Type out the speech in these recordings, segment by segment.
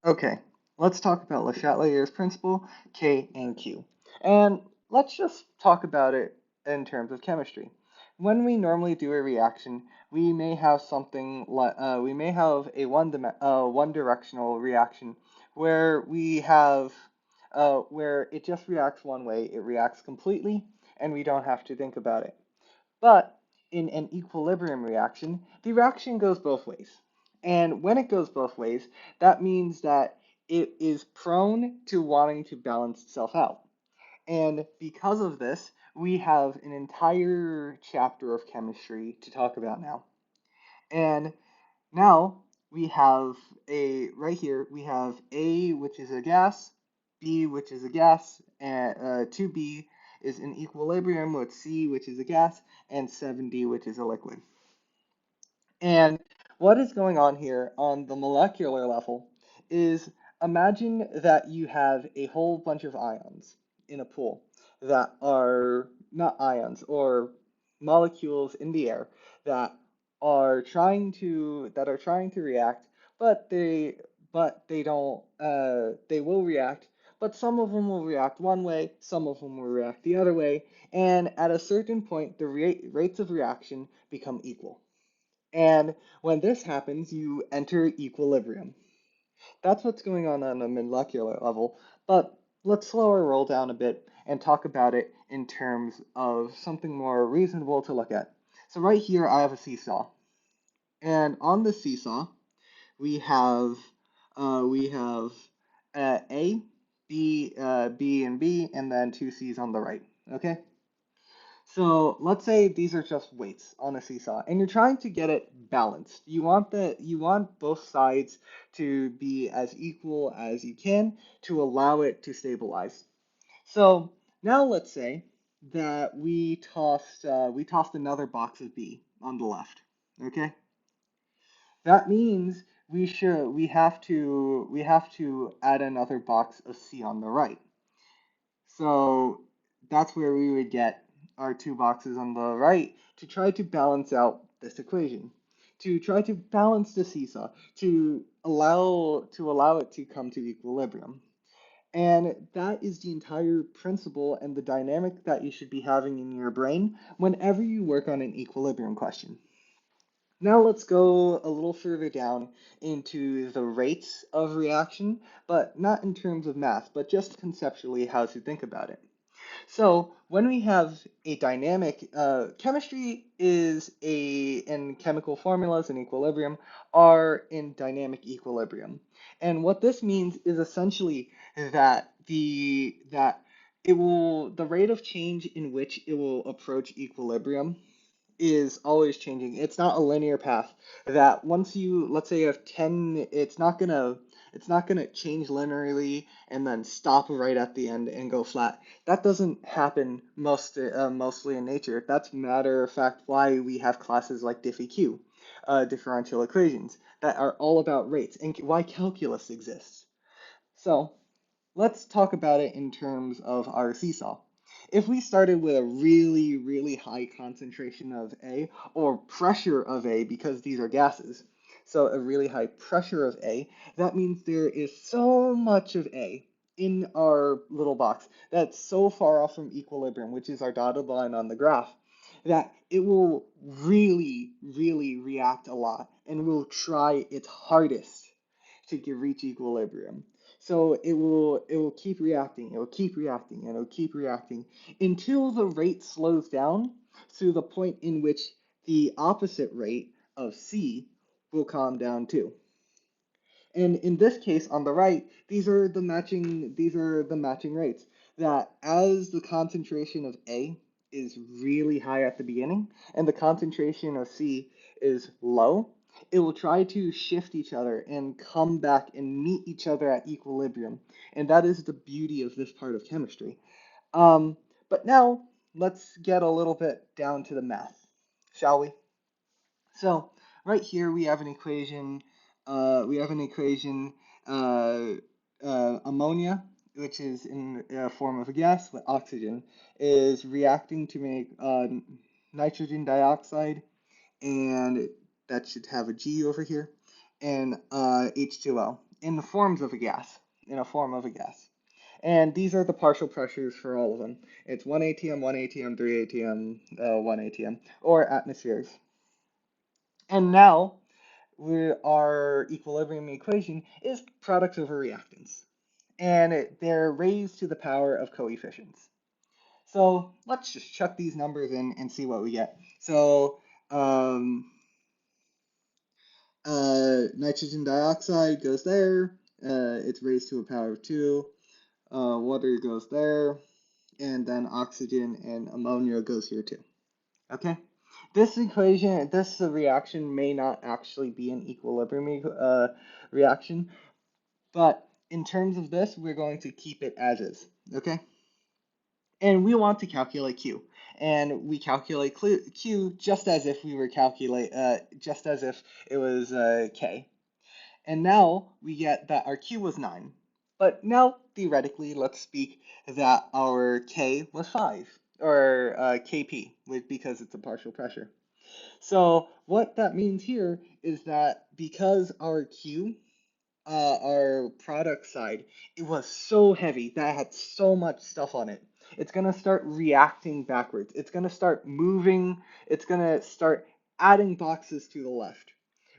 Okay, let's talk about Le Chatelier's principle, K and Q. And let's just talk about it in terms of chemistry. When we normally do a reaction, we may have something like we may have a one directional reaction where we have where it just reacts one way, it reacts completely, and we don't have to think about it. But in an equilibrium reaction, the reaction goes both ways. And when it goes both ways, that means that it is prone to wanting to balance itself out. And because of this, we have an entire chapter of chemistry to talk about now. And now we have right here, we have A, which is a gas, B, which is a gas, and 2B is in equilibrium with C, which is a gas, and 7D, which is a liquid. And what is going on here on the molecular level is imagine that you have a whole bunch of ions in a pool that are not ions or molecules in the air that are trying to react, but they don't they will react, but some of them will react one way, some of them will react the other way, and at a certain point the rates of reaction become equal. And when this happens, you enter equilibrium. That's what's going on a molecular level. But let's slow our roll down a bit and talk about it in terms of something more reasonable to look at. So right here, I have a seesaw, and on the seesaw, we have we have A, B, and B, and then two C's on the right. Okay. So let's say these are just weights on a seesaw, and you're trying to get it balanced. You want both sides to be as equal as you can to allow it to stabilize. So now let's say that we tossed another box of B on the left. Okay, that means we have to add another box of C on the right. So that's where we would get our two boxes on the right to try to balance out this equation, to try to balance the seesaw, to allow it to come to equilibrium. And that is the entire principle and the dynamic that you should be having in your brain whenever you work on an equilibrium question. Now let's go a little further down into the rates of reaction, but not in terms of math, but just conceptually how to think about it. So when we have a dynamic, chemistry is and chemical formulas and equilibrium are in dynamic equilibrium. And what this means is essentially that the rate of change in which it will approach equilibrium is always changing. It's not a linear path that once you, let's say you have 10, it's not gonna change linearly and then stop right at the end and go flat. That doesn't happen mostly in nature. That's matter of fact why we have classes like diffie-q, differential equations, that are all about rates and why calculus exists. So let's talk about it in terms of our seesaw. If we started with a really, really high concentration of A or pressure of A because these are gases, so a really high pressure of A, that means there is so much of A in our little box that's so far off from equilibrium, which is our dotted line on the graph, that it will really, really react a lot and will try its hardest to reach equilibrium. So it will keep reacting, it will keep reacting, and it will keep reacting until the rate slows down to the point in which the opposite rate of C will calm down too. And in this case, on the right, these are the matching rates. That as the concentration of A is really high at the beginning and the concentration of C is low, it will try to shift each other and come back and meet each other at equilibrium. And that is the beauty of this part of chemistry. Um, but now let's get a little bit down to the math, shall we? So right here we have an equation. Uh, Ammonia, which is in a form of a gas with oxygen, is reacting to make nitrogen dioxide, and that should have a G over here, and H2O. in the forms of a gas, in a form of a gas. And these are the partial pressures for all of them. It's 1 atm, 1 atm, 3 atm, 1 atm, or atmospheres. And now our equilibrium equation is products over reactants. And they're raised to the power of coefficients. So let's just chuck these numbers in and see what we get. So um, nitrogen dioxide goes there. It's raised to a power of 2. Water goes there. And then oxygen and ammonia goes here too. Okay? This equation, this reaction may not actually be an equilibrium reaction, but in terms of this, we're going to keep it as is. Okay? And we want to calculate Q. And we calculate Q just as if we were just as if it was K. And now we get that our Q was 9. But now, theoretically, let's speak that our K was 5, or Kp, because it's a partial pressure. So what that means here is that because our Q, our product side, it was so heavy that it had so much stuff on it, it's going to start reacting backwards. It's going to start moving. It's going to start adding boxes to the left,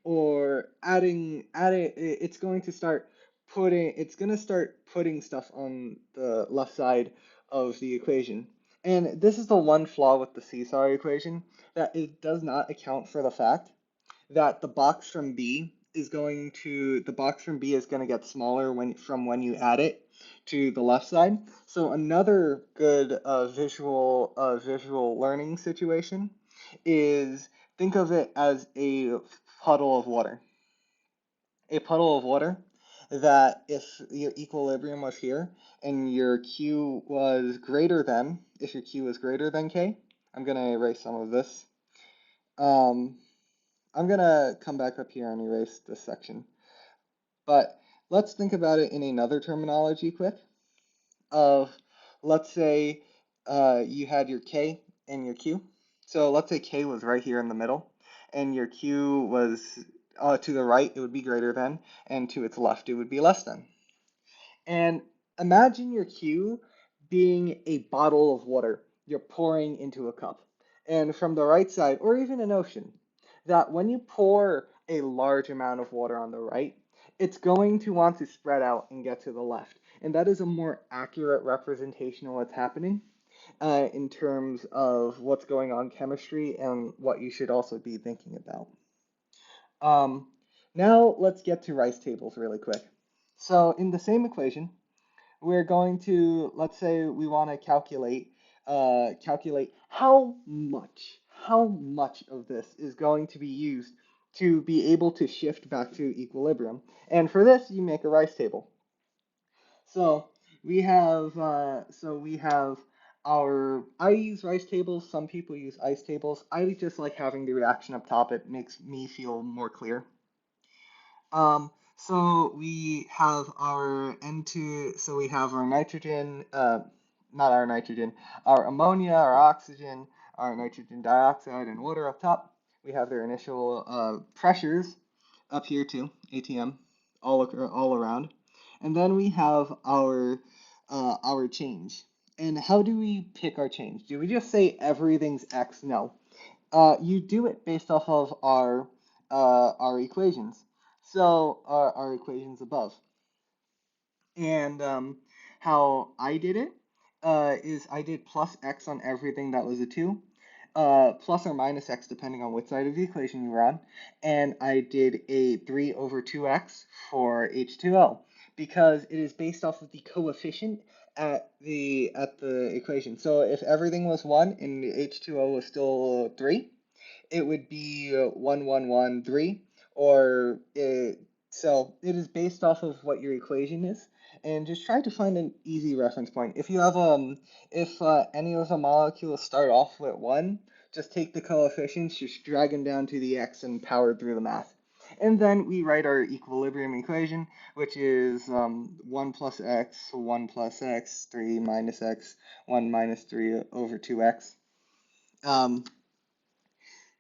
or adding it's going to start putting stuff on the left side of the equation. And this is the one flaw with the seesaw equation, that it does not account for the fact that the box from B is going to get smaller when you add it to the left side. So another good visual learning situation is, think of it as a puddle of water. A puddle of water that, if your equilibrium was here and your Q was greater than, if your Q was greater than K, I'm going to erase some of this. I'm going to come back up here and erase this section. But let's think about it in another terminology quick. Let's say you had your K and your Q. So let's say K was right here in the middle, and your Q was to the right, it would be greater than, and to its left, it would be less than. And imagine your Q being a bottle of water you're pouring into a cup. And from the right side, or even an ocean, that when you pour a large amount of water on the right, it's going to want to spread out and get to the left. And that is a more accurate representation of what's happening in terms of what's going on chemistry and what you should also be thinking about. Um, Now let's get to rice tables really quick. So in the same equation, we're going to, let's say we want to calculate how much of this is going to be used to be able to shift back to equilibrium. And for this, you make a rice table. So we have I use rice tables. Some people use ice tables. I just like having the reaction up top. It makes me feel more clear. So we have our N2, so we have our nitrogen, not our nitrogen, our ammonia, our oxygen, our nitrogen dioxide, and water up top. We have their initial pressures up here too, ATM, all around. And then we have our change. And how do we pick our change? Do we just say everything's X? No. You do it based off of our equations. So our equations above. And how I did it is I did plus x on everything that was a 2, plus or minus x depending on which side of the equation you were on, and I did a 3 over 2x for H2O because it is based off of the coefficient at the equation. So if everything was 1 and H2O was still 3, it would be 1113, or so it is based off of what your equation is, and just try to find an easy reference point. If any of the molecules start off with 1, just take the coefficients, just drag them down to the x and power through the math. And then we write our equilibrium equation, which is 1 plus x, 1 plus x, 3 minus x, 1 minus 3 over 2x. Um,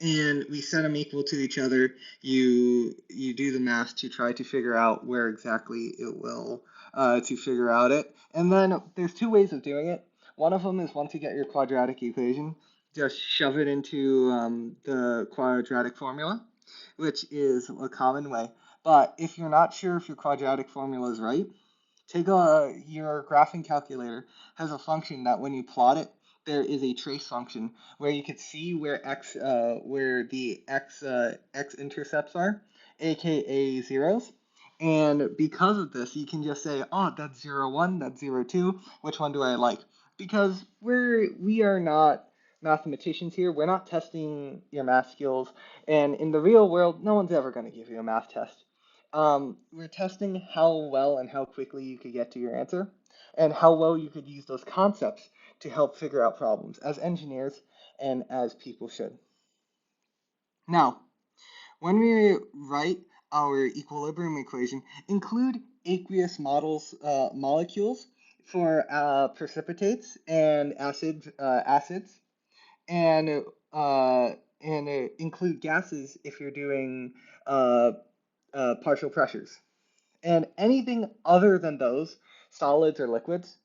and we set them equal to each other. You do the math to try to figure out where exactly it will to figure out it. And then there's two ways of doing it. One of them is once you get your quadratic equation, just shove it into the quadratic formula, which is a common way. But if you're not sure if your quadratic formula is right, take your graphing calculator has a function that when you plot it, there is a trace function where you could see where the x intercepts are, aka zeros. And because of this, you can just say, oh, that's 0, 1, that's 0, 2. Which one do I like? Because we are not mathematicians here. We're not testing your math skills, and in the real world, no one's ever going to give you a math test. We're testing how well and how quickly you could get to your answer, and how well you could use those concepts to help figure out problems as engineers and as people should. Now, when we write our equilibrium equation, include aqueous molecules for precipitates and acids, and include gases if you're doing uh, partial pressures. And anything other than those, solids or liquids,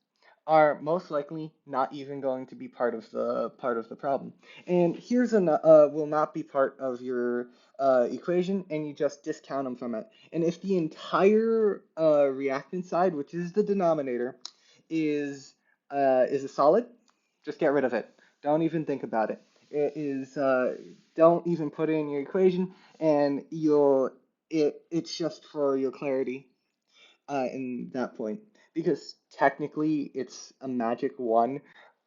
are most likely not even going to be part of the problem. And here's an will not be part of your equation, and you just discount them from it. And if the entire reactant side, which is the denominator, is a solid, just get rid of it. Don't even think about it. It is don't even put it in your equation, and it's just for your clarity in that point, because technically it's a magic one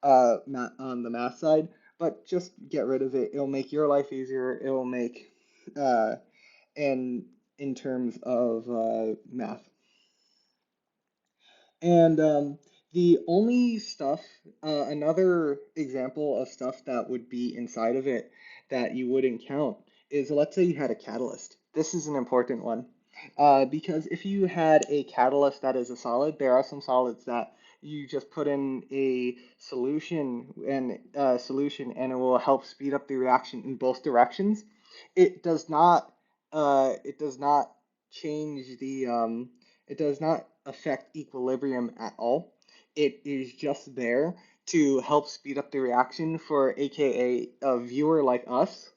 on the math side, but just get rid of it. It'll make your life easier. It'll make uh, in terms of math. And the only stuff, another example of stuff that would be inside of it that you wouldn't count is, let's say you had a catalyst. This is an important one. Because if you had a catalyst that is a solid, there are some solids that you just put in a solution and it will help speed up the reaction in both directions. It does not change it does not affect equilibrium at all. It is just there to help speed up the reaction for AKA a viewer like us,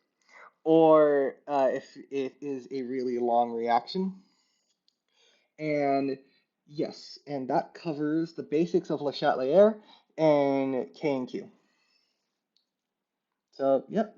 or if it is a really long reaction. And yes, and that covers the basics of Le Chatelier and K and Q. So, yep.